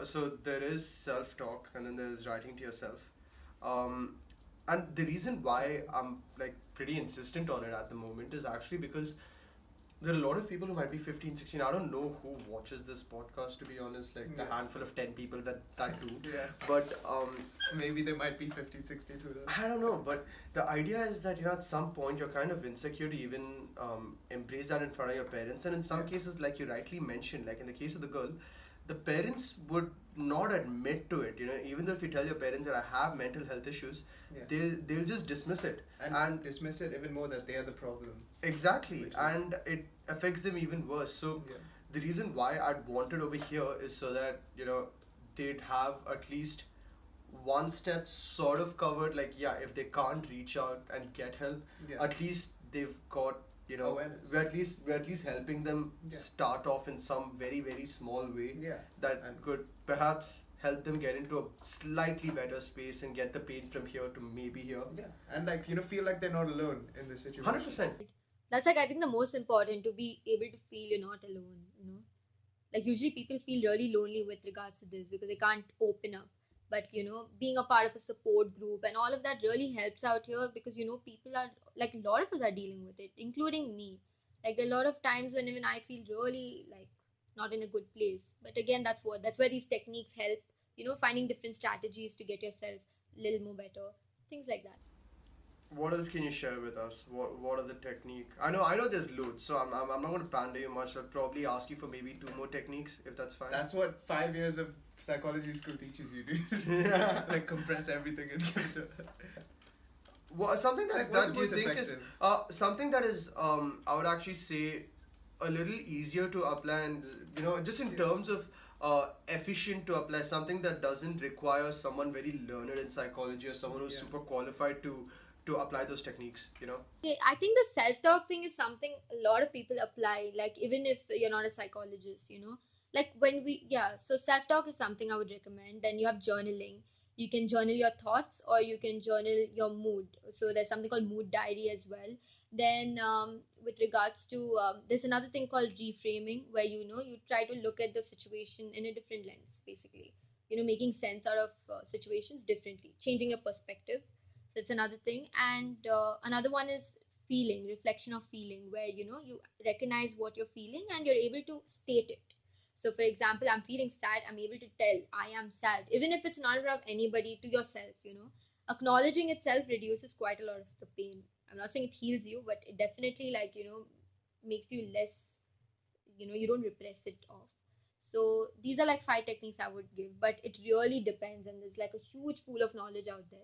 So there is self-talk, and then there's writing to yourself. Um, and the reason why I'm like pretty insistent on it at the moment is actually because there are a lot of people who might be 15, 16. I don't know who watches this podcast, to be honest, like the handful of 10 people that do. Yeah. But Maybe they might be 15, 16 who knows. I don't know, but the idea is that at some point you're kind of insecure to even embrace that in front of your parents, and in some cases, like you rightly mentioned, like in the case of the girl, the parents would not admit to it. Even though if you tell your parents that I have mental health issues, they'll just dismiss it and dismiss it even more that they are the problem. Exactly, and it affects them even worse. So the reason why I'd want it over here is so that they'd have at least one step sort of covered. Like, yeah, if they can't reach out and get help, at least they've got Awareness. we're at least helping them start off in some very very small way that could perhaps help them get into a slightly better space and get the pain from here to maybe here. And like feel like they're not alone in this situation. 100%. That's like I think the most important, to be able to feel you're not alone. Like usually people feel really lonely with regards to this because they can't open up. But being a part of a support group and all of that really helps out here, because people are like, a lot of us are dealing with it, including me. Like there are a lot of times when even I feel really like not in a good place. But again, that's where these techniques help. Finding different strategies to get yourself a little more better, things like that. What else can you share with us? What are the technique? I know there's loads, so I'm not going to pander you much. I'll probably ask you for maybe two more techniques if that's fine. That's what 5 years of psychology school teaches you, dude. Yeah. Like compress everything and give it Well, something that, what's that the you most think is effective? something that is I would actually say a little easier to apply, and just in terms of efficient to apply, something that doesn't require someone very learned in psychology or someone who's super qualified to apply those techniques. Okay, I think the self-talk thing is something a lot of people apply, like even if you're not a psychologist. Like so self-talk is something I would recommend. Then you have journaling. You can journal your thoughts or you can journal your mood. So there's something called mood diary as well. Then with regards to there's another thing called reframing, where you try to look at the situation in a different lens, basically. Making sense out of situations differently, changing your perspective. So it's another thing. And another one is feeling, reflection of feeling, where you recognize what you're feeling and you're able to state it. So for example, I'm feeling sad, I'm able to tell I am sad, even if it's not in front of anybody, to yourself. Acknowledging itself reduces quite a lot of the pain. I'm not saying it heals you, but it definitely, like, makes you less, you don't repress it off. So these are like 5 techniques I would give, but it really depends, and there's like a huge pool of knowledge out there.